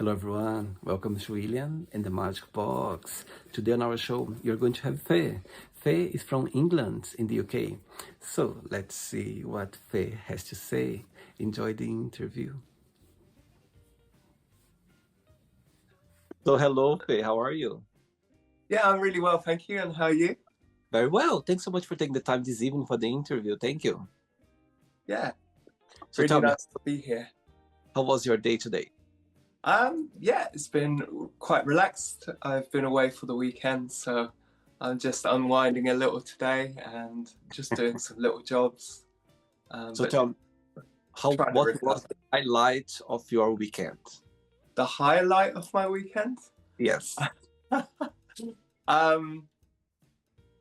Hello everyone, welcome to William and the Magic Box. Today on our show, you're going to have Faye. Faye is from England in the UK. So let's see what Faye has to say. Enjoy the interview. So hello Faye, how are you? Yeah, I'm really well, thank you. And how are you? Very well. Thanks so much for taking the time this evening for the interview. Thank you. Yeah, So really tell me, nice to be here. how was your day today? Yeah, it's been quite relaxed. I've been away for the weekend, so I'm just unwinding a little today and just doing some little jobs. So But tell me, trying to what was recover. the highlight of your weekend? The highlight of my weekend? Yes. Um,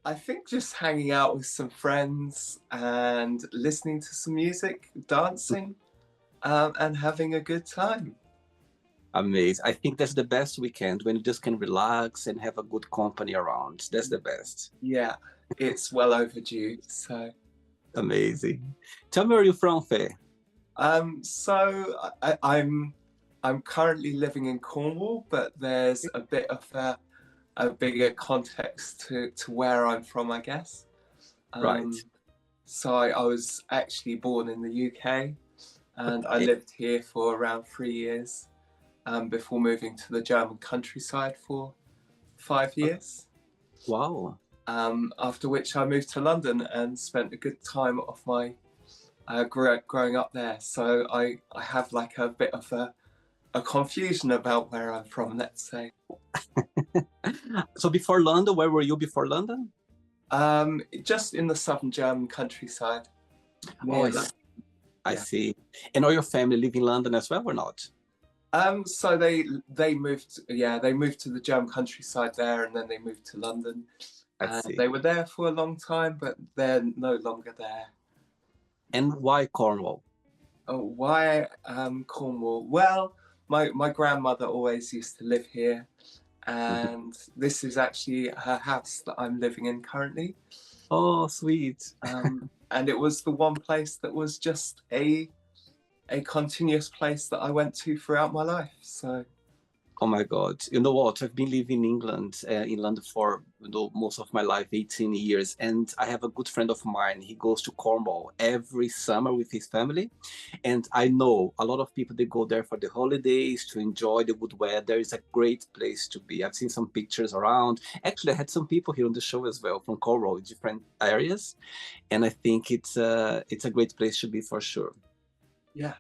I think just hanging out with some friends and listening to some music, dancing, and having a good time. Amazing. I think that's the best weekend when you just can relax and have a good company around. That's the best. Yeah, it's well overdue. So, Amazing. Tell me where you're from, Faye. I'm currently living in Cornwall, but there's a bit of a bigger context to where I'm from, I guess. Right. So I was actually born in the UK, and I Okay. lived here for around 3 years before moving to the German countryside for 5 years. Wow. After which I moved to London and spent a good time of my growing up there. So I have like a bit of a confusion about where I'm from, let's say. So before London, where were you before London? Just in the southern German countryside. Oh, Near that. I Yeah. see. And all your family live in London as well or not? So they moved, yeah, they moved to the German countryside there, and then they moved to London. I And see. they were there for a long time, but they're no longer there. And why Cornwall? Oh, why Cornwall? Well, my grandmother always used to live here, Mhm. and this is actually her house that I'm living in currently. Oh, sweet. And it was the one place that was just a continuous place that I went to throughout my life. So Oh my God. You know what? I've been living in England, in London for most of my life, 18 years. And I have a good friend of mine. He goes to Cornwall every summer with his family. And I know a lot of people, they go there for the holidays to enjoy the good weather. It's a great place to be. I've seen some pictures around. Actually, I had some people here on the show as well from Cornwall, in different areas. And I think it's a great place to be for sure. yeah,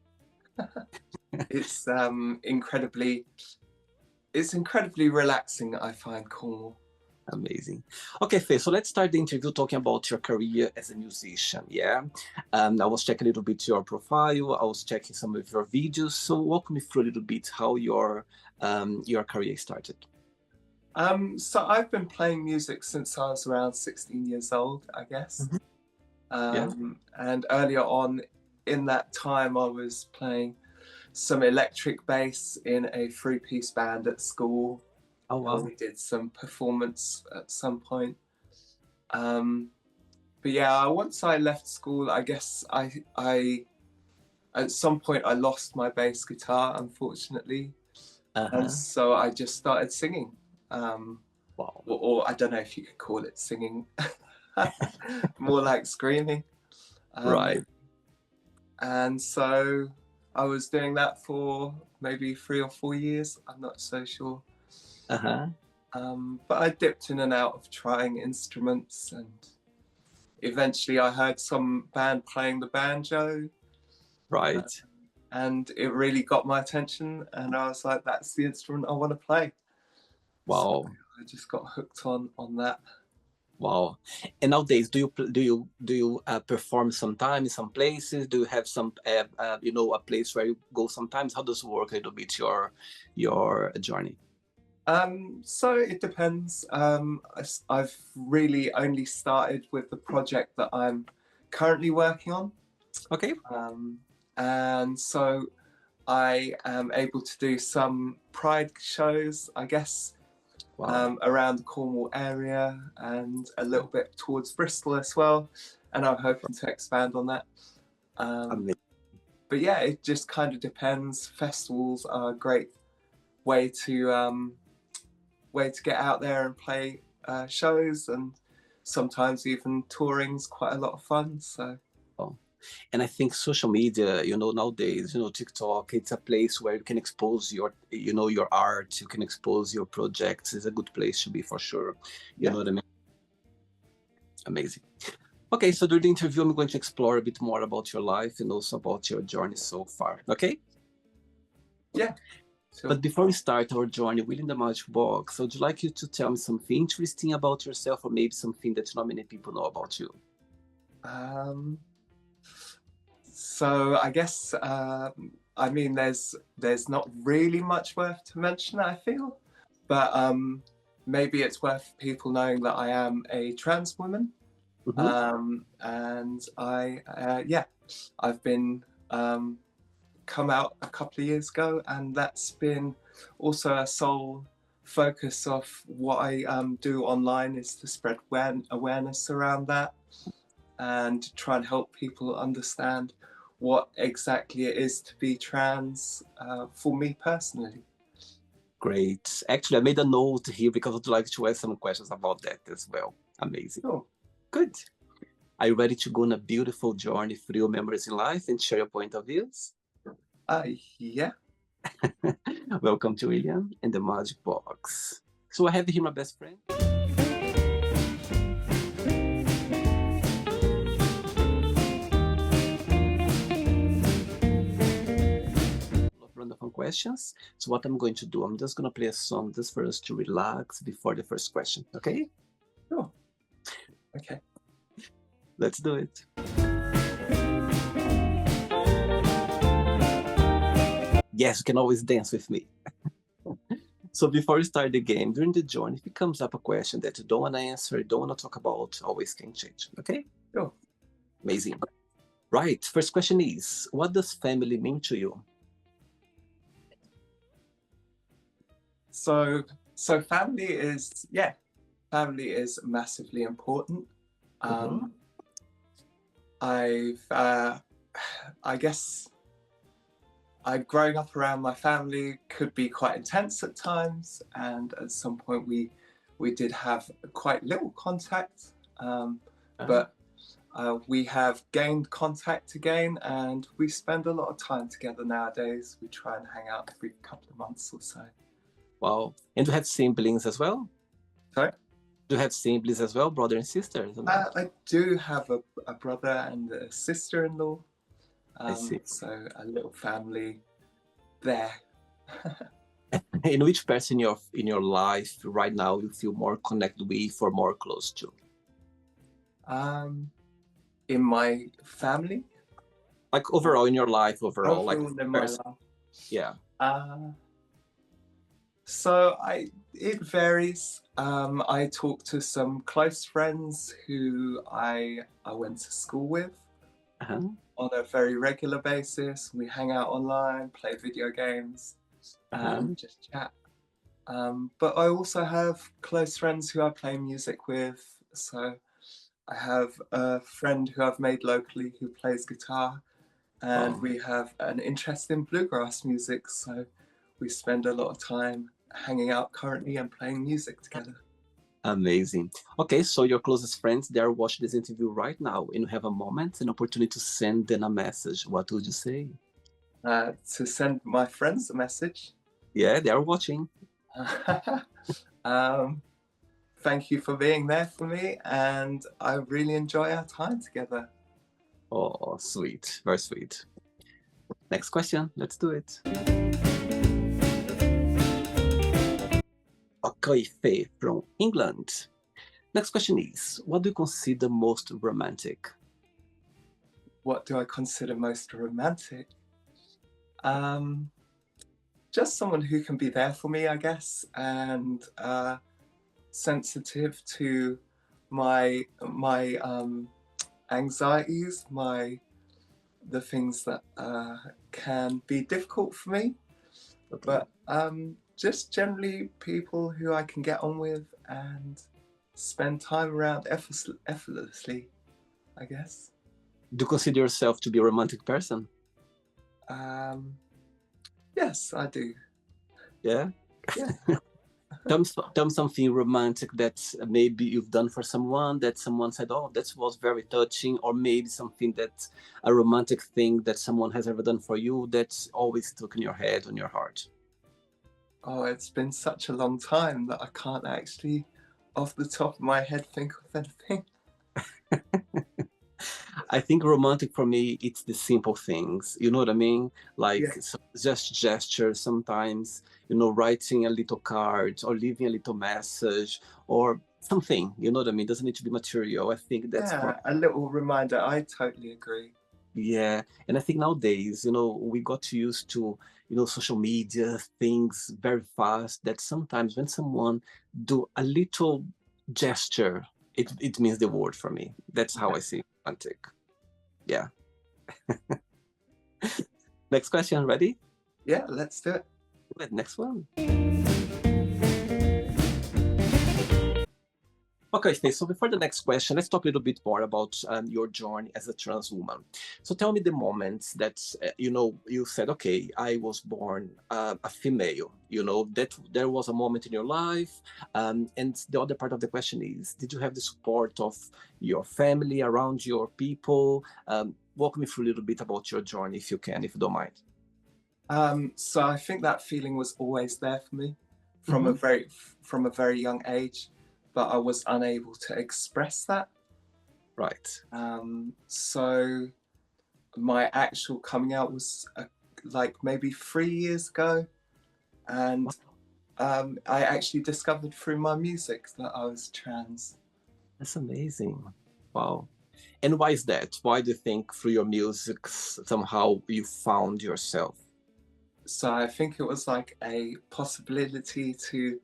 it's incredibly relaxing. I find Cornwall. Amazing. Okay, Faye, so let's start the interview talking about your career as a musician. Yeah. I was checking a little bit your profile. I was checking some of your videos. So walk me through a little bit how your career started. So I've been playing music since I was around 16 years old, I guess. Mhm. Yeah. And earlier on in that time, I was playing some electric bass in a three-piece band at school. Oh, And wow. we did some performance at some point. Um, but yeah, once I left school, I guess I at some point I lost my bass guitar, unfortunately, and Uh-huh. so I just started singing. Um, Wow. or I don't know if you could call it singing, more like screaming. Um, Right. and so I was doing that for maybe 3 or 4 years. I'm not so sure. Uh-huh. But I dipped in and out of trying instruments, and eventually I heard some band playing the banjo, uh, Right. and it really got my attention. And I was like, "That's the instrument I want to play." So Wow. I just got hooked on that. Wow. And nowadays, do you perform sometimes in some places? Do you have some a place where you go sometimes? How does it work a little bit your journey? So it depends. I've really only started with the project that I'm currently working on. Okay. Um, and so I am able to do some pride shows, I guess, Wow. around the Cornwall area and a little bit towards Bristol as well. And I'm hoping to expand on that. Um, Amazing. but yeah, it just kind of depends. Festivals are great way to get out there and play shows, and sometimes even touring's quite a lot of fun. So. Oh. And I think social media, nowadays, TikTok, it's a place where you can expose your art, you can expose your projects. It's a good place to be for sure. You know what I mean? Amazing. Okay, so during the interview, I'm going to explore a bit more about your life and also about your journey so far. Okay? Yeah. Sure. But before we start our journey within the Magic Box, I would like you to tell me something interesting about yourself, or maybe something that not many people know about you. So I guess I mean there's not really much worth to mention, I feel, but maybe it's worth people knowing that I am a trans woman. And I've been come out a couple of years ago, and that's been also a sole focus of what I do online, is to spread awareness around that and try and help people understand what exactly it is to be trans for me personally. Great. Actually, I made a note here because I'd like to ask some questions about that as well. Amazing. Sure. Good. Are you ready to go on a beautiful journey through your memories in life and share your point of views? Yeah. Welcome to William and the Magic Box. So I have here my best friend. Random questions. So what I'm going to do, I'm just going to play a song just for us to relax before the first question. Okay? Sure. Okay. Let's do it. Yes, you can always dance with me. So before we start the game, during the journey, if it comes up a question that you don't want to answer, you don't want to talk about, always can change. Okay? Sure. Amazing. Right. First question is, what does family mean to you? So family is massively important. I guess growing up around my family could be quite intense at times, and at some point we did have quite little contact, but we have gained contact again, and we spend a lot of time together nowadays. We try and hang out every couple of months or so. Wow. And do you have siblings as well? Sorry? Do you have siblings as well, brother and sister? I do have a brother and a sister-in-law. I see. So a little family there. And which person in your life right now you feel more connected with or more close to? In my family? Like overall in your life, overall like in my life. Yeah. So it varies. I talk to some close friends who I went to school with on a very regular basis. We hang out online, play video games, and just chat. But I also have close friends who I play music with. So I have a friend who I've made locally who plays guitar, and we have an interest in bluegrass music. So we spend a lot of time hanging out currently and playing music together. Amazing. Okay, so your closest friends, they are watching this interview right now, and you have a moment, an opportunity to send them a message. What would you say? To send my friends a message? Yeah, they are watching. Thank you for being there for me, and I really enjoy our time together. Oh, sweet. Very sweet. Next question. Let's do it. Okay, Faye from England. Next question is, what do you consider most romantic? What do I consider most romantic? Just someone who can be there for me, I guess, and sensitive to my anxieties, the things that can be difficult for me. But just generally people who I can get on with and spend time around effortlessly, I guess. Do you consider yourself to be a romantic person? Yes, I do. Yeah. Yeah. Tell me something romantic that maybe you've done for someone that someone said, "Oh, that was very touching," or maybe something that a romantic thing that someone has ever done for you that's always stuck in your head, on your heart. Oh, it's been such a long time that I can't actually, off the top of my head, think of anything. I think romantic for me, it's the simple things. You know what I mean? Like Yeah. just gestures sometimes, you know, writing a little card or leaving a little message or something, you know what I mean? Doesn't need to be material. I think that's Yeah, a little reminder. I totally agree. yeah. And I think nowadays, you know, we got used to, you know, social media things very fast that sometimes when someone do a little gesture, it means the word for me. That's how Yeah. I see romantic. Yeah. Next question, ready? Yeah, let's do it. Good, next one. Okay, Stacey, so before the next question, let's talk a little bit more about your journey as a trans woman. So tell me the moments that, you know, you said, okay, I was born a female, you know, that there was a moment in your life. And the other part of the question is, did you have the support of your family, around your people? Walk me through a little bit about your journey, if you can, if you don't mind. So I think that feeling was always there for me from a Mm-hmm. very young age, but I was unable to express that. Right. So my actual coming out was like maybe 3 years ago, Wow, and I actually discovered through my music that I was trans. that's amazing. Wow. And why is that? Why do you think through your music somehow you found yourself? So I think it was like a possibility to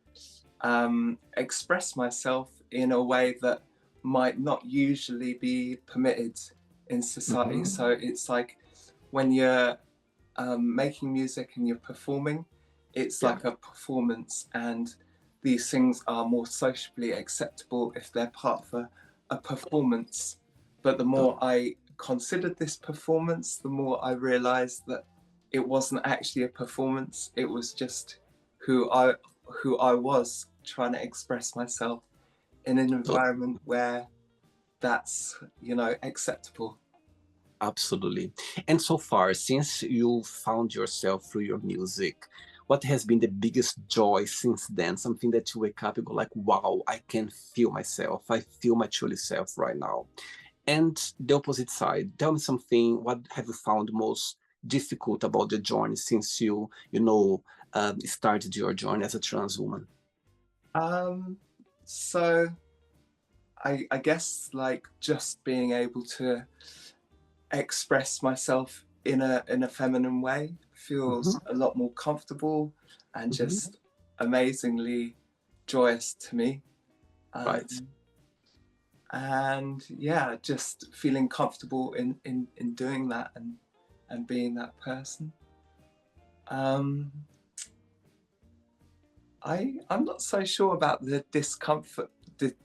express myself in a way that might not usually be permitted in society. Hmm. So it's like when you're making music and you're performing, it's Yeah. like a performance, and these things are more socially acceptable if they're part of a performance. But the So, more I considered this performance, the more I realized that it wasn't actually a performance. It was just who I who I was trying to express myself in an so environment where that's, acceptable. absolutely. And so far, since you found yourself through your music, what has been the biggest joy since then? Something that you wake up and go like, wow, I can feel myself. I feel my truly self right now. And the opposite side, tell me something, what have you found most difficult about the journey since you know, started your journey as a trans woman? Um, so I guess like just being able to express myself in a feminine way Hmm. feels a lot more comfortable and Hmm. just amazingly joyous to me. Right. Um, and yeah, just feeling comfortable in doing that and being that person. Um, I'm not so sure about the discomfort,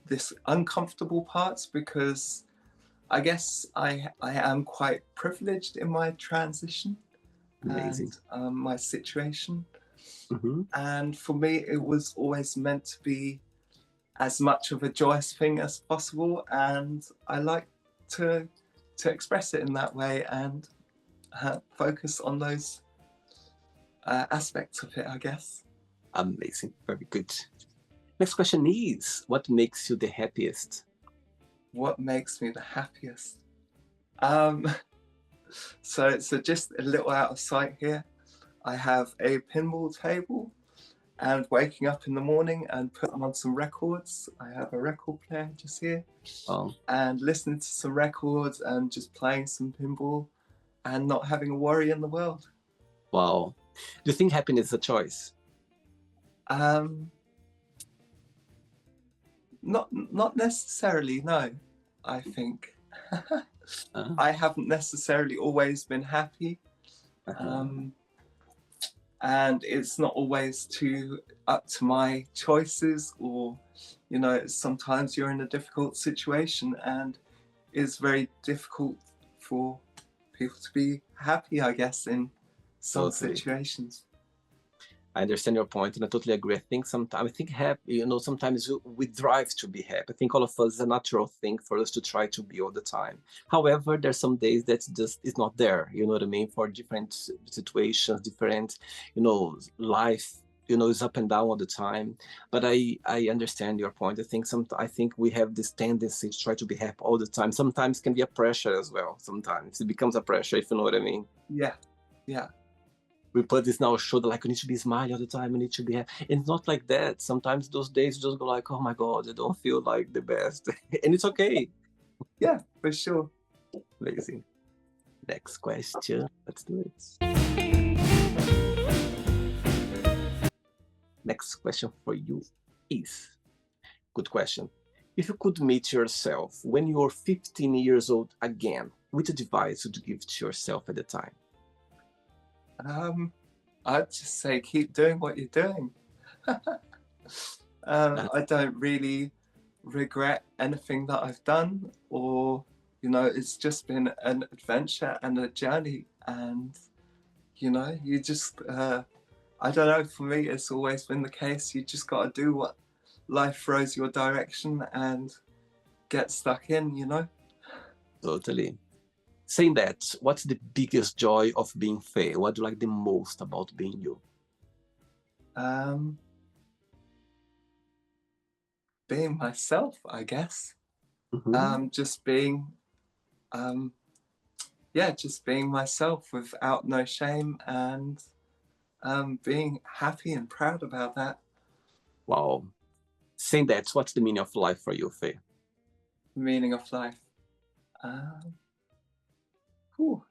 this uncomfortable parts, because I guess I am quite privileged in my transition and Amazing. my situation. Hmm. And for me, it was always meant to be as much of a joyous thing as possible, and I like to to express it in that way and focus on those aspects of it, I guess. Amazing. Very good. Next question is, what makes you the happiest? What makes me the happiest? Um, so just a little out of sight here. I have a pinball table, and waking up in the morning and putting on some records. I have a record player just here, Oh, and listening to some records and just playing some pinball and not having a worry in the world. wow. Do you think happiness is a choice? Um, not necessarily. No, I think Uh, I haven't necessarily always been happy, uh-huh. um, and it's not always too up to my choices. Or, sometimes you're in a difficult situation, and it's very difficult for people to be happy, I guess, in some Totally. situations. I understand your point, and I totally agree. I think sometimes, I think happy, sometimes we drive to be happy. I think all of us is a natural thing for us to try to be all the time. However, there's some days that just is not there. You know what I mean? For different situations, different, life, is up and down all the time. But I understand your point. I think we have this tendency to try to be happy all the time. Sometimes can be a pressure as well. Sometimes it becomes a pressure, if you know what I mean. Yeah, yeah, We put this now shoulder like we need to be smiling all the time, we need to be happy. It's not like that. Sometimes those days just go like, oh my god, I don't feel like the best. And it's okay. yeah, for sure. Amazing. Next question, let's do it. Next question for you is, good question, if you could meet yourself when you're 15 years old again, which advice would you give to yourself at the time? I'd just say keep doing what you're doing. I don't really regret anything that I've done, or it's just been an adventure and a journey, and you just I don't know, for me it's always been the case. You just got to do what life throws your direction and get stuck in. Totally. Saying that, what's the biggest joy of being Faye? What do you like the most about being you? Being myself, I guess. Mm-hmm. Just being just being myself without no shame, and being happy and proud about that. Wow. Saying that, what's the meaning of life for you, Faye? Meaning of life. Whew,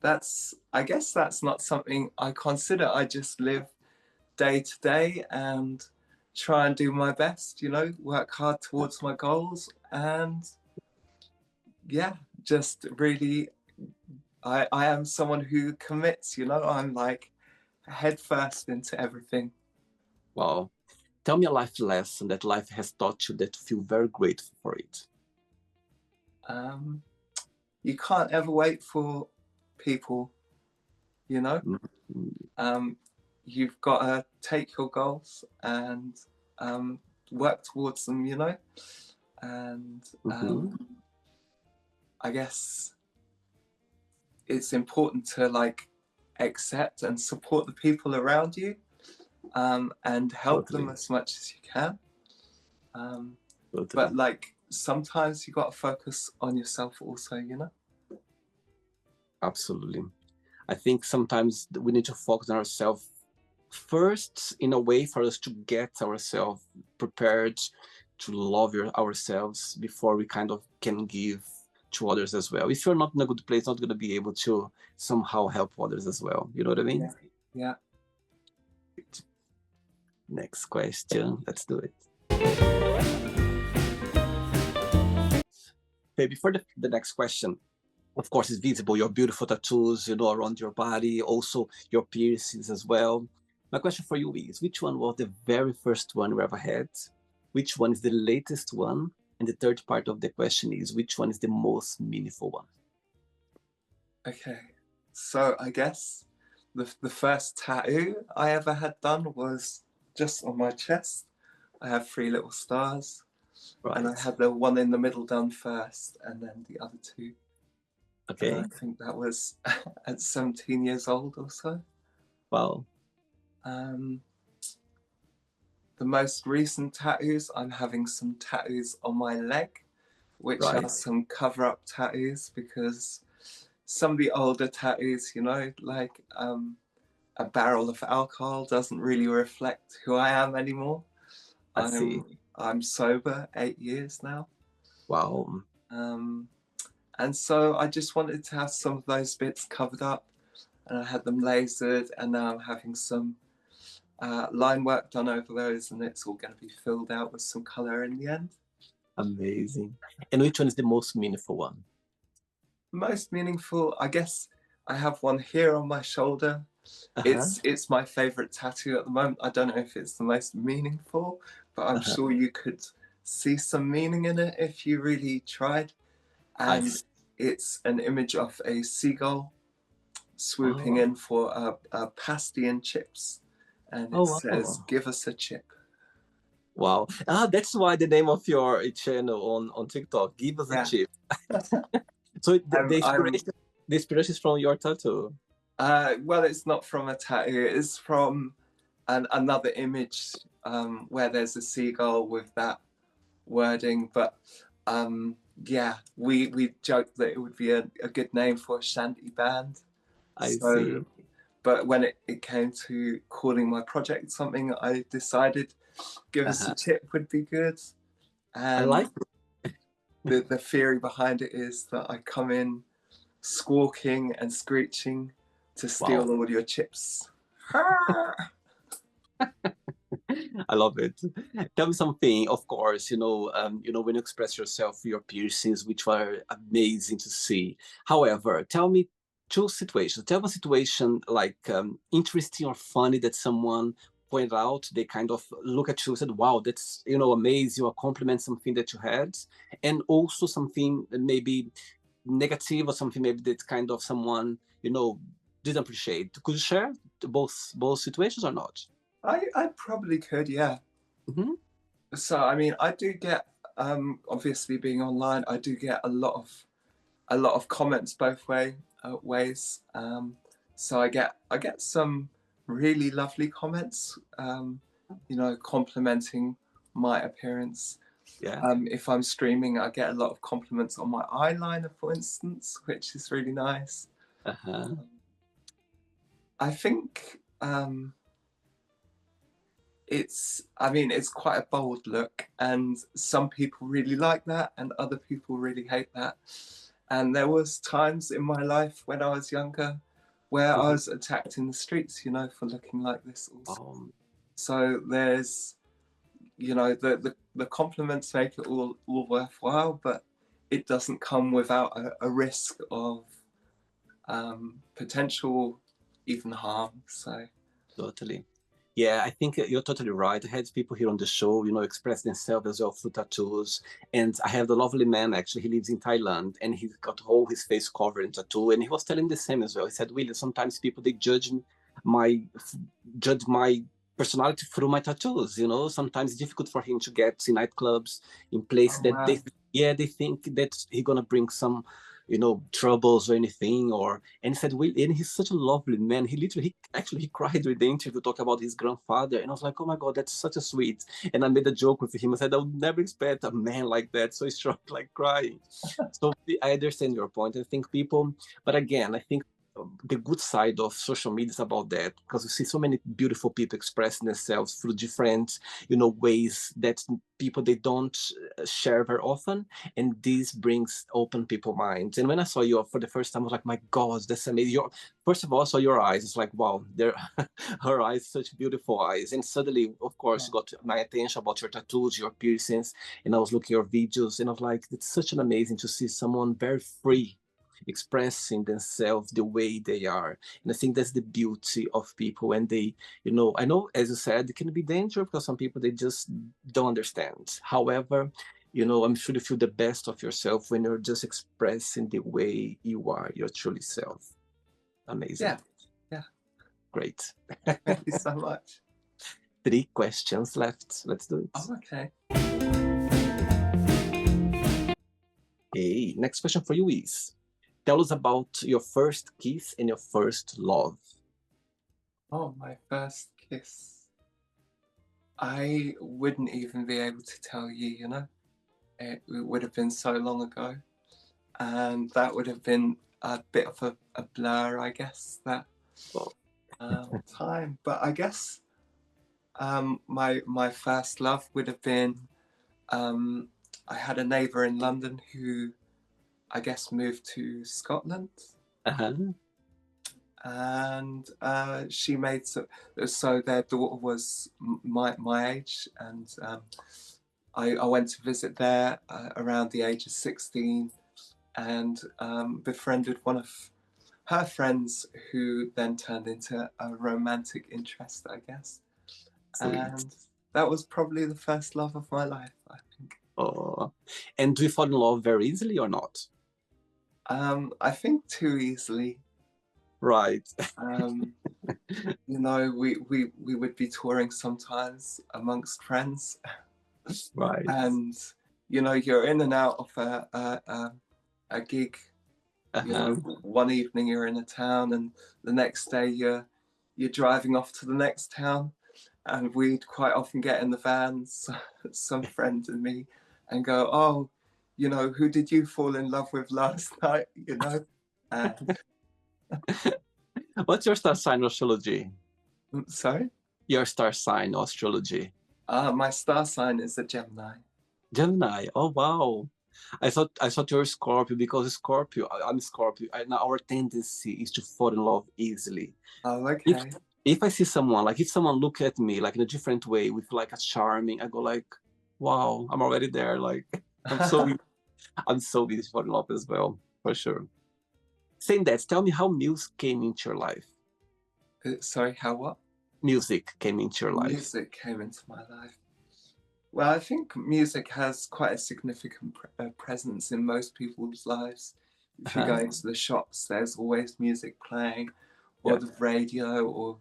I guess that's not something I consider. I just live day to day and try and do my best, work hard towards my goals, and just really, I am someone who commits, I'm like head first into everything. Wow. Tell me a life lesson that life has taught you that you feel very grateful for it. You can't ever wait for people, Mm-hmm. You've got to take your goals and work towards them, and Mm-hmm. I guess it's important to like accept and support the people around you, and help Totally. them as much as you can. Totally. But like sometimes you got to focus on yourself also, Absolutely. I think sometimes we need to focus on ourselves first, in a way, for us to get ourselves prepared to love ourselves before we kind of can give to others as well. If you're not in a good place, not going to be able to somehow help others as well. You know what I mean? Yeah. Next question. Let's do it. Okay, before the next question, of course, it's visible, your beautiful tattoos, around your body, also your piercings as well. My question for you is, which one was the very first one you ever had? Which one is the latest one? And the third part of the question is, which one is the most meaningful one? Okay. So I guess the first tattoo I ever had done was just on my chest. I have 3 little stars. Right. And I had the one in the middle done first, and then the other 2. Okay. And I think that was at 17 years old or so. Wow. The most recent tattoos, I'm having some tattoos on my leg, which are some cover-up tattoos, because some of the older tattoos, like a barrel of alcohol doesn't really reflect who I am anymore. I see. I'm sober 8 years now. Wow. And so I just wanted to have some of those bits covered up, and I had them lasered, and now I'm having some line work done over those, and it's all going to be filled out with some color in the end. Amazing. And which one is the most meaningful one? Most meaningful, I guess I have one here on my shoulder. It's my favorite tattoo at the moment. I don't know if it's the most meaningful, but I'm sure you could see some meaning in it if you really tried. And it's an image of a seagull swooping in for a pasty and chips. and it Oh, says, wow. "Give us a chip." Wow. Ah, that's why the name of your channel on TikTok, Give Us a Yeah, Chip. So I'm. the inspiration is from your tattoo. Well, it's not from a tattoo. It's from another image where there's a seagull with that wording. But um, yeah, we joked that it would be a good name for a shanty band. I So, see. but when it came to calling my project something, I decided "Give Us a Uh-huh. Chip" would be good. I And like it. the theory behind it is that I come in squawking and screeching to steal Wow. all your chips. I love it. Tell me something. Of course, when you express yourself, your piercings, which are amazing to see. However, tell me two situations. Tell me a situation like interesting or funny that someone pointed out. They kind of look at you and said, "Wow, that's amazing," or compliment something that you had, and also something maybe negative or something maybe that kind of someone didn't appreciate. Could you share both situations or not? I probably could, yeah. Mm-hmm. So I mean, I do get obviously being online, I do get a lot of comments both ways. So I get some really lovely comments, complimenting my appearance. Yeah. If I'm streaming, I get a lot of compliments on my eyeliner, for instance, which is really nice. Uh-huh. I think it's quite a bold look, and some people really like that, and other people really hate that. And there was times in my life when I was younger where I Mhm. was attacked in the streets, for looking like this also. Um, So there's, the compliments make it all worthwhile, but it doesn't come without a risk of potential even harm. So totally. Yeah, I think you're totally right. I had people here on the show, express themselves as well through tattoos. And I have the lovely man, actually, he lives in Thailand and he's got all his face covered in tattoo. And he was telling the same as well. He said, William, sometimes people, they my, judge my personality through my tattoos, Sometimes it's difficult for him to get in nightclubs, in places oh that wow. they think that he's going to bring some troubles or anything, and he said, Will, and he's such a lovely man. He cried during the interview, talking about his grandfather, and I was like, oh my God, that's such a sweet. And I made a joke with him. I said, I would never expect a man like that, so struck, like crying. So I understand your point. I think people, but again, I think the good side of social media is about that, because you see so many beautiful people expressing themselves through different ways that people, they don't share very often, and this brings open people minds. And when I saw you for the first time, I was like, my God, that's amazing. First of all, I saw your eyes. It's like, wow, her eyes, such beautiful eyes. And suddenly, of course, you got my attention about your tattoos, your piercings, and I was looking at your videos, and I was like, it's such an amazing to see someone very free expressing themselves the way they are. And I think that's the beauty of people. And they, I know, as you said, it can be dangerous because some people, they just don't understand. However, I'm sure you feel the best of yourself when you're just expressing the way you are, your truly self. Amazing. Yeah, yeah. Great. Thank you so much. 3 questions left. Let's do it. Oh, okay. Hey, next question for you is, tell us about your first kiss and your first love. Oh, my first kiss. I wouldn't even be able to tell you, It would have been so long ago. And that would have been a bit of a blur, I guess, that Oh, time. But I guess my first love would have been um, I had a neighbour in London who I guess moved to Scotland, uh-huh. and she made so their daughter was my age, and I went to visit there around the age of 16, and befriended one of her friends, who then turned into a romantic interest, I guess. Sweet. And that was probably the first love of my life, I think. Oh, and do you fall in love very easily or not? I think too easily. Right. Um, You know, we would be touring sometimes amongst friends, Right. and you know, you're in and out of a gig. You know, Uh-huh. one evening you're in a town, and the next day you're driving off to the next town. And we'd quite often get in the vans, some friends and me, and go, "Oh, you know, who did you fall in love with last night?" You know, and What's your star sign astrology? sorry, Your star sign astrology. my star sign is a Gemini. Gemini. Oh wow. I thought you're Scorpio because Scorpio, I'm Scorpio, and our tendency is to fall in love easily. Oh, If okay. if I see someone, like if someone look at me like in a different way with like a charming, I go like, wow, I'm already there. Like I'm so I'm so easy to fall in love as well, for sure. Saying that, tell me how music came into your life. Sorry, how what? Music came into your life. Music came into my life. Well, I think music has quite a significant presence in most people's lives. If you go Uh-huh. into the shops, there's always music playing, or Yeah. the radio, or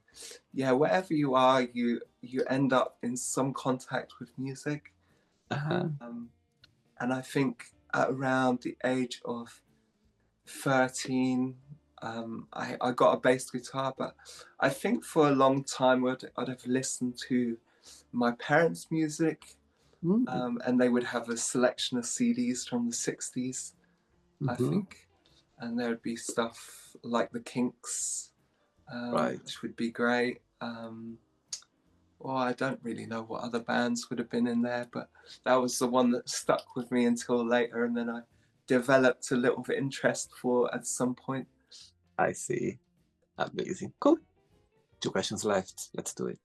yeah, wherever you are, you end up in some contact with music. Uh-huh. Um, and I think at around the age of 13, I got a bass guitar, but I think for a long time I'd have listened to my parents' music, Mm. and they would have a selection of CDs from the 60s, I Mm-hmm. think. And there would be stuff like the Kinks, Right. which would be great. Well, I don't really know what other bands would have been in there, but that was the one that stuck with me until later. And then I developed a little bit of interest for at some point. I see. Amazing. Cool. Two questions left. Let's do it.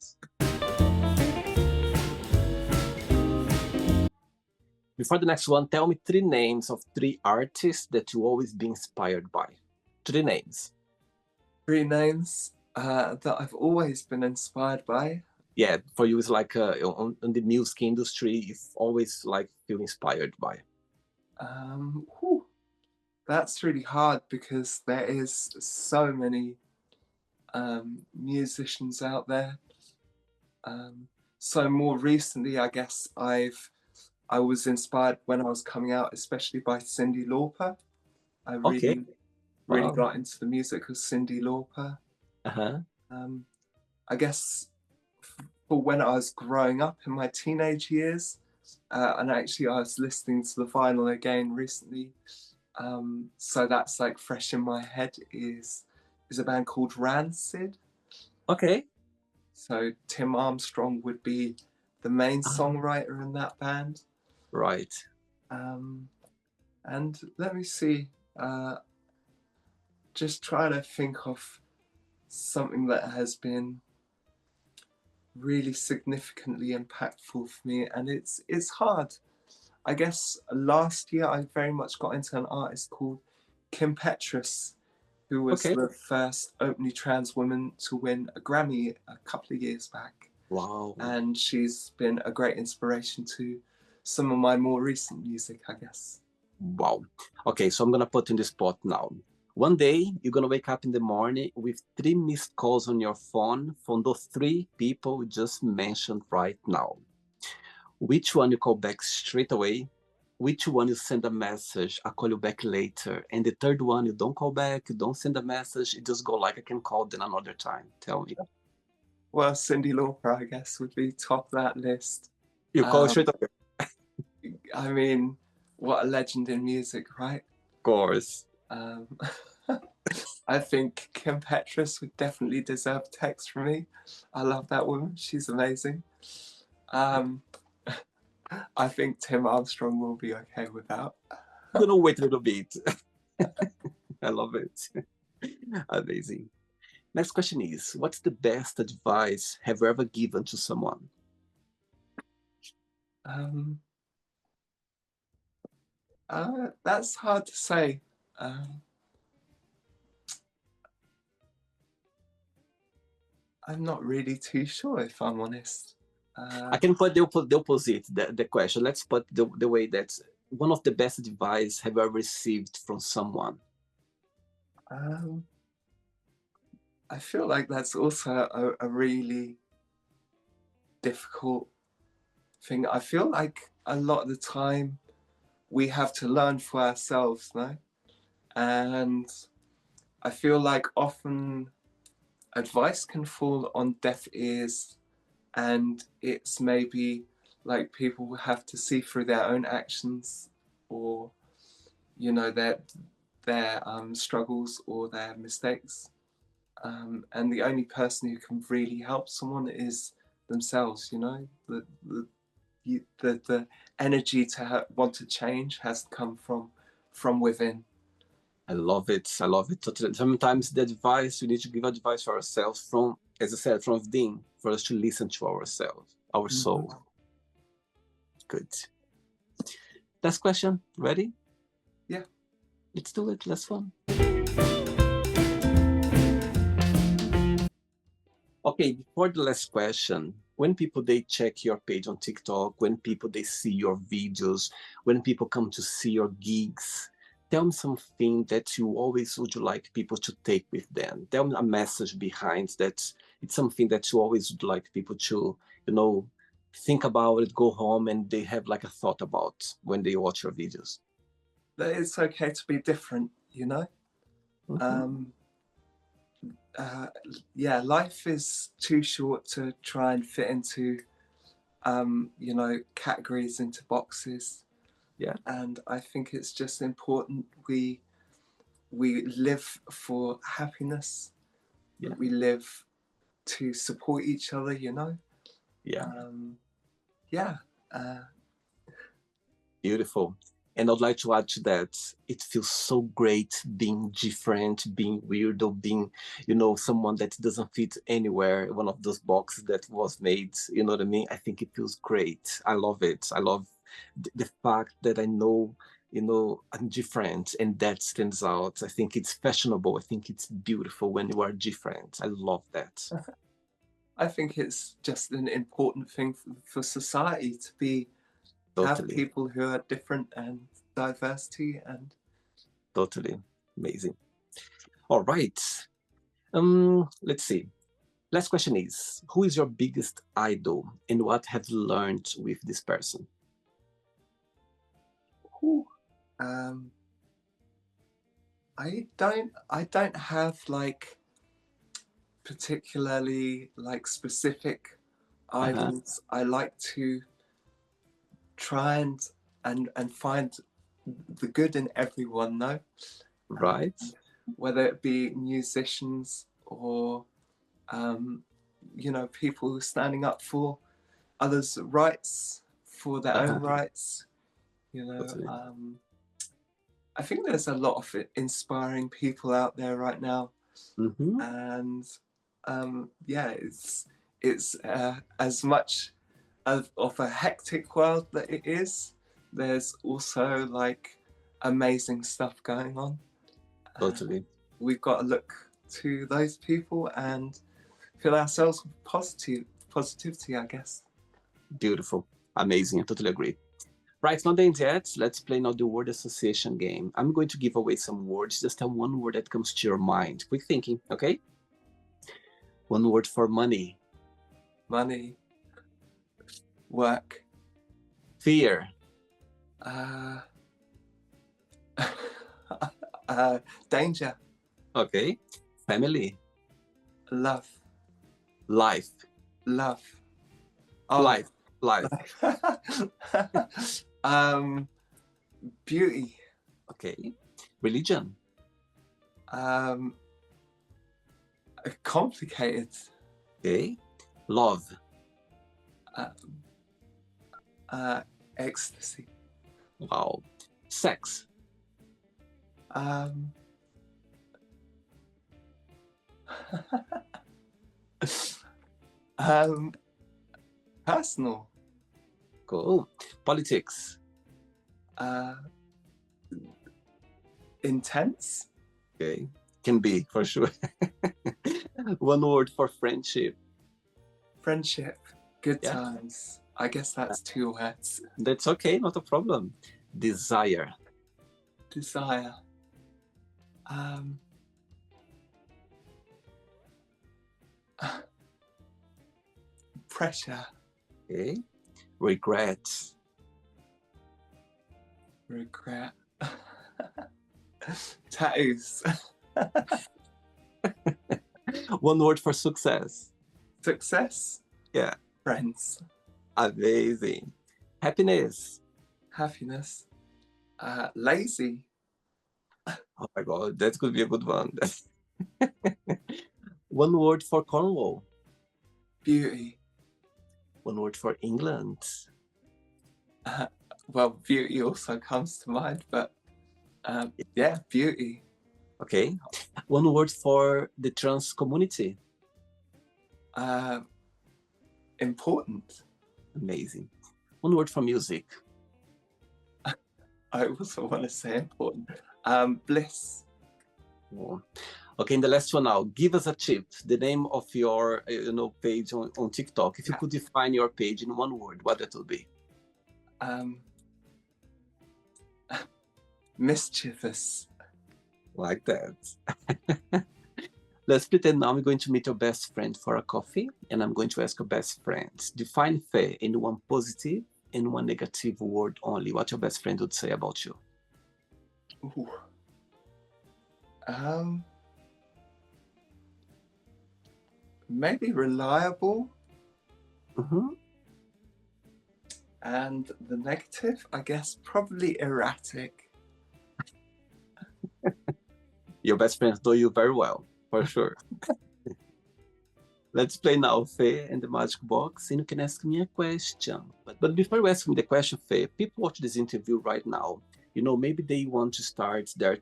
Before the next one, tell me three names of three artists that you always be inspired by. Three names. Three names that I've always been inspired by. Yeah, for you it's like on the music industry, you always like feel inspired by. Whew, that's really hard because there is so many musicians out there. Um, so more recently, I guess I was inspired when I was coming out, especially by Cyndi Lauper. I Okay. really Wow. got into the music of Cyndi Lauper. Uh-huh. Um, I guess for when I was growing up in my teenage years, and actually I was listening to the vinyl again recently. So that's like fresh in my head is a band called Rancid. Okay. So Tim Armstrong would be the main Ah, songwriter in that band. right. Um, and let me see, uh, just trying to think of something that has been really significantly impactful for me. And it's hard. I guess last year I very much got into an artist called Kim Petras, who was Okay. the first openly trans woman to win a Grammy a couple of years back. Wow. And she's been a great inspiration to some of my more recent music, I guess. Wow. Okay, so I'm gonna put you in the spot now. One day you're gonna wake up in the morning with three missed calls on your phone from those three people we just mentioned right now. Which one you call back straight away? Which one you send a message, I call you back later? And the third one, you don't call back, you don't send a message, you just go like, I can call then another time. Tell me. Well, Cyndi Lauper, I guess, would be top that list. You call Um, straight away. I mean, what a legend in music, right? Of course. Um, I think Kim Petras would definitely deserve text from me. I love that woman. She's amazing. Um, I think Tim Armstrong will be okay with that. I'm gonna wait a little bit. I love it. Amazing. Next question is, what's the best advice have you ever given to someone? Um, that's hard to say. I'm not really too sure, if I'm honest. I can put the opposite, the question. Let's put the way that one of the best advice have you ever received from someone? Um, I feel like that's also a really difficult thing. I feel like a lot of the time we have to learn for ourselves, no? And I feel like often advice can fall on deaf ears, and it's maybe like people have to see through their own actions, or their struggles or their mistakes. And the only person who can really help someone is themselves. The energy to want to change has to come from within. I love it. I love it totally. Sometimes the advice, we need to give advice for ourselves from, as I said, from within, for us to listen to ourselves, our soul. Mhm. Good. Last question. Ready? Yeah. Let's do it. Last one. Okay, before the last question, when people they check your page on TikTok, when people they see your videos, when people come to see your gigs, tell me something that you always would like people to take with them. Tell me a message behind that. It's something that you always would like people to, think about it, go home, and they have like a thought about when they watch your videos. That it's okay to be different, Mhm. uh, yeah, life is too short to try and fit into, categories, into boxes. Yeah, And I think it's just important we live for happiness. yeah, We live to support each other. yeah. Um, yeah. Uh, Beautiful. And I'd like to add to that, it feels so great being different, being weird, or being, someone that doesn't fit anywhere, one of those boxes that was made, you know what I mean? I think it feels great. I love it. I love the fact that I know, I'm different and that stands out. I think it's fashionable. I think it's beautiful when you are different. I love that. I think it's just an important thing for society to have Totally, people who are different, and diversity. And totally amazing. All right. Let's see. Last question is, who is your biggest idol and what have you learned with this person? whew, um, I don't have like particularly like specific Uh-huh. idols. I like to try and find the good in everyone, no? Right. Whether it be musicians or um, people standing up for others' rights, for their own Uh-huh. rights. Totally. I think there's a lot of inspiring people out there right now, Mm-hmm. and yeah, it's as much of a hectic world that it is. There's also like amazing stuff going on. Totally. We've got to look to those people and fill ourselves with positivity, I guess. Beautiful. Amazing. I totally agree. Right, not the end yet. Let's play now the word association game. I'm going to give away some words. Just tell one word that comes to your mind. Quick thinking, okay? One word for money. Money, work, Fear. uh, danger, Okay. Family. love, Life. love. Oh, Life. Life. um, beauty, Okay. Religion. um, complicated, Okay. Love. uh, ecstasy, Wow. Sex. um, um, personal, Cool. Politics. uh, intense, Okay. Can be for sure. One word for friendship. friendship, good Yeah. times. I guess that's 2 words. That's okay. Not a problem. Desire. Desire, um, Pressure. Okay. Regret. Regret. Tattoos. One word for success. Success. Yeah. Friends. Amazing. Happiness. Happiness. Lazy. Oh my God, that could be a good one. One word for Cornwall. Beauty. One word for England. Well, beauty also comes to mind, but yeah, beauty. Okay. One word for the trans community. Important. Amazing. One word for music. I also want to say important. Bliss. Oh. Okay, and the last one now. Give us a tip. The name of your page on TikTok. If you could define your page in one word, what that would be? Mischievous. Like that. Let's pretend now I'm going to meet your best friend for a coffee, and I'm going to ask your best friend, define fair in one positive and one negative word only. What your best friend would say about you? Ooh. Maybe reliable. Mm-hmm. And the negative, I guess, probably erratic. Your best friends know you very well, for sure. Let's play now, Faye, in the magic box, and you can ask me a question. But before you ask me the question, Faye, people watch this interview right now. Maybe they want to start their,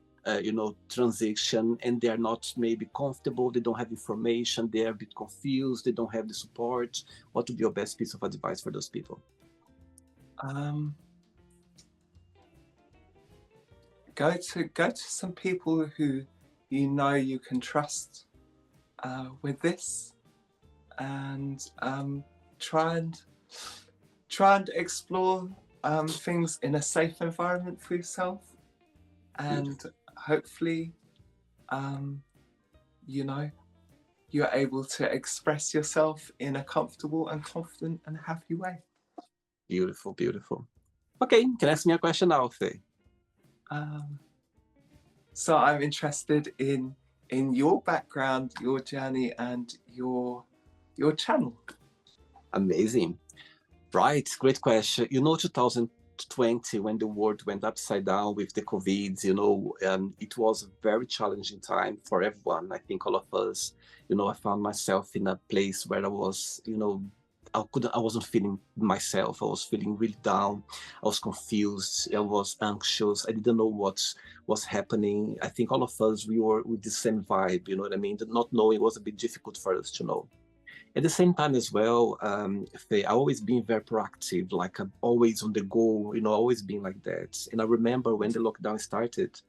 transition, and they are not maybe comfortable. They don't have information. They are a bit confused. They don't have the support. What would be your best piece of advice for those people? Go to some people who you can trust with this, and try and explore things in a safe environment for yourself, and hopefully you're able to express yourself in a comfortable and confident and happy way. Beautiful, beautiful. Okay, can I ask me a question now, Faye? So I'm interested in your background, your journey, and your channel. Amazing. Right, great question. 2020, when the world went upside down with the COVID, it was a very challenging time for everyone. I think all of us, I found myself in a place where I was, I wasn't feeling myself. I was feeling really down. I was confused. I was anxious. I didn't know what was happening. I think all of us, we were with the same vibe, you know what I mean? Not knowing was a bit difficult for us to know. At the same time as well, Faye, I always been very proactive, like I'm always on the go, always being like that. And I remember when the lockdown started,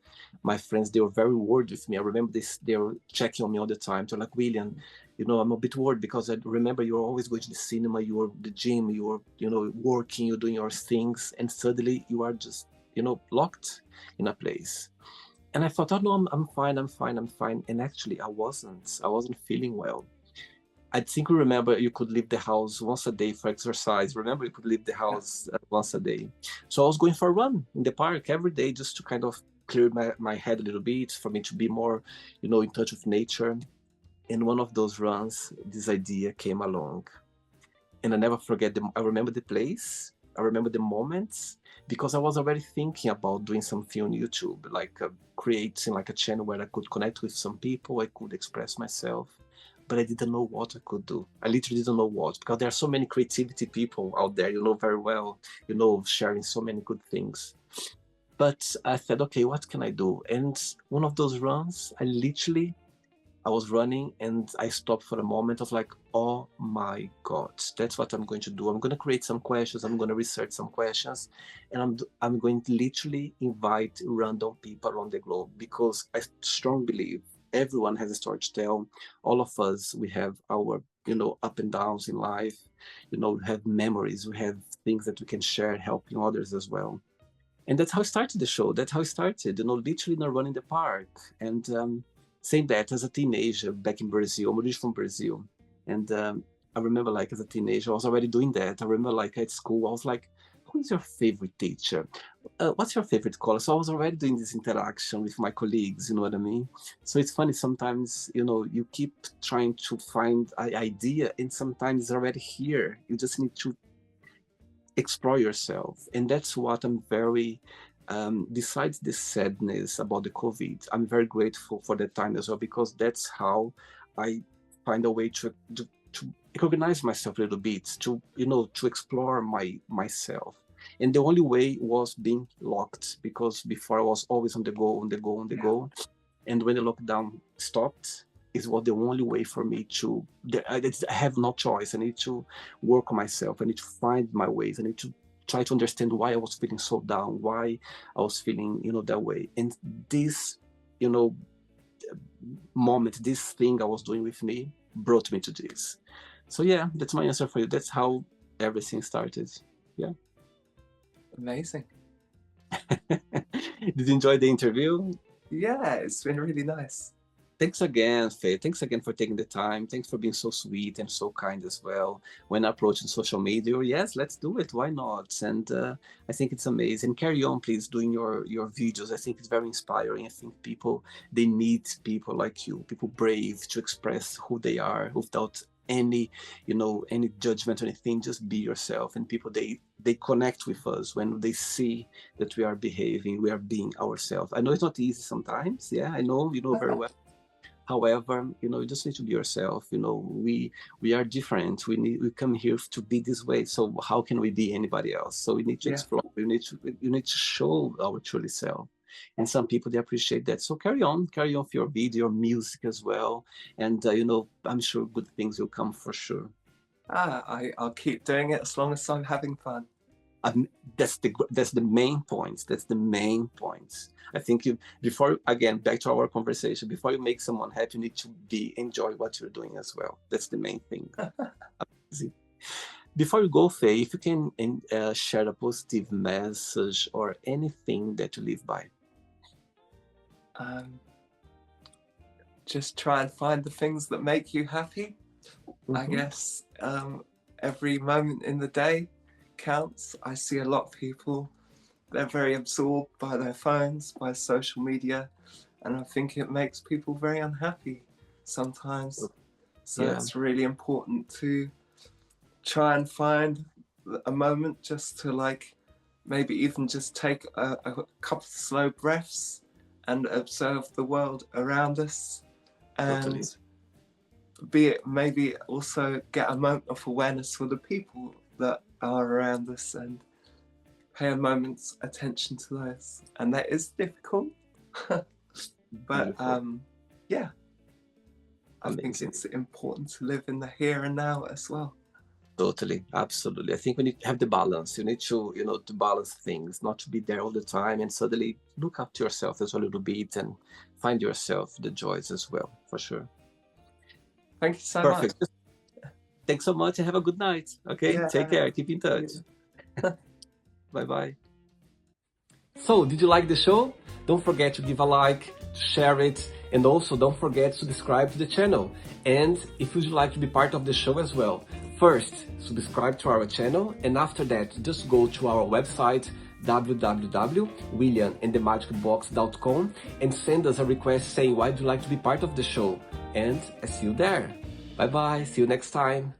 my friends, they were very worried with me. I remember they were checking on me all the time. They're like, William, I'm a bit worried because I remember you're always going to the cinema, you were the gym, you were, working, you're doing your things, and suddenly you are just, locked in a place. And I thought, oh no, I'm fine. And actually I wasn't feeling well. I think you remember you could leave the house once a day for exercise. Remember, you could leave the house once a day. So I was going for a run in the park every day just to kind of clear my head a little bit, for me to be more, in touch with nature. And one of those runs, this idea came along. And I never forget them. I remember the place. I remember the moments, because I was already thinking about doing something on YouTube, like creating like a channel where I could connect with some people, I could express myself. But I didn't know what I could do. I literally didn't know what, because there are so many creativity people out there, very well, sharing so many good things. But I said, okay, what can I do? And one of those runs, I was running and I stopped for a moment of like, oh my God, that's what I'm going to do. I'm going to create some questions. I'm going to research some questions, and I'm going to literally invite random people around the globe, because I strongly believe everyone has a story to tell. All of us, we have our, up and downs in life, we have memories, we have things that we can share, helping others as well. And that's how I started the show. That's how I started, literally in a run in the park. And saying that as a teenager back in Brazil, I'm originally from Brazil. And I remember like as a teenager, I was already doing that. I remember like at school, I was like, who is your favorite teacher? What's your favorite color? So I was already doing this interaction with my colleagues, you know what I mean? So it's funny sometimes, you know, you keep trying to find an idea and sometimes it's already here. You just need to explore yourself. And that's what I'm very, besides the sadness about the COVID, I'm very grateful for that time as well, because that's how I find a way to recognize myself a little bit, to, you know, to explore myself. And the only way was being locked, because before I was always on the go, on the go, on the go. And when the lockdown stopped, it was the only way for me to, I have no choice. I need to work on myself. I need to find my ways. I need to try to understand why I was feeling so down, why I was feeling, you know, that way. And this, you know, moment, this thing I was doing with me brought me to this. So yeah, that's my answer for you. That's how everything started. Yeah. Amazing. Did you enjoy the interview? Yeah, it's been really nice. Thanks again, Faye. Thanks again for taking the time. Thanks for being so sweet and so kind as well. When approaching social media, yes, let's do it. Why not? And I think it's amazing. Carry on, please, doing your videos. I think it's very inspiring. I think people, they need people like you, people brave to express who they are without any, you know, any judgment or anything. Just be yourself. And people, they connect with us when they see that we are behaving, we are being ourselves. I know it's not easy sometimes. Yeah, I know, you know very well. However, you know, you just need to be yourself. You know, we are different. We come here to be this way. So how can we be anybody else? So we need to explore. You need to show our truly self. And some people, they appreciate that. So carry on with your video, your music as well. And you know, I'm sure good things will come for sure. I'll keep doing it as long as I'm having fun. That's the main point. That's the main point. I think before, again, back to our conversation, before you make someone happy, you need to enjoy what you're doing as well. That's the main thing. Before you go, Faye, if you can share a positive message or anything that you live by. Just try and find the things that make you happy. I guess every moment in the day counts. I see a lot of people, they're very absorbed by their phones, by social media, and I think it makes people very unhappy sometimes. So it's really important to try and find a moment just to, like, maybe even just take a couple of slow breaths and observe the world around us, and maybe also get a moment of awareness for the people that are around us and pay a moment's attention to those. And that is difficult, but yeah, I think it's important to live in the here and now as well. Totally, absolutely. I think we need to have the balance. You need to, you know, to balance things, not to be there all the time and suddenly look up to yourself as well a little bit and find yourself the joys as well, for sure. Thank you so much. Thanks so much and have a good night. Okay, take care. Keep in touch. Bye-bye. So, did you like the show? Don't forget to give a like, to share it, and also don't forget to subscribe to the channel. And if you'd like to be part of the show as well, first, subscribe to our channel, and after that, just go to our website, www.williamandthemagicbox.com, and send us a request saying why you'd like to be part of the show. And I see you there. Bye-bye. See you next time.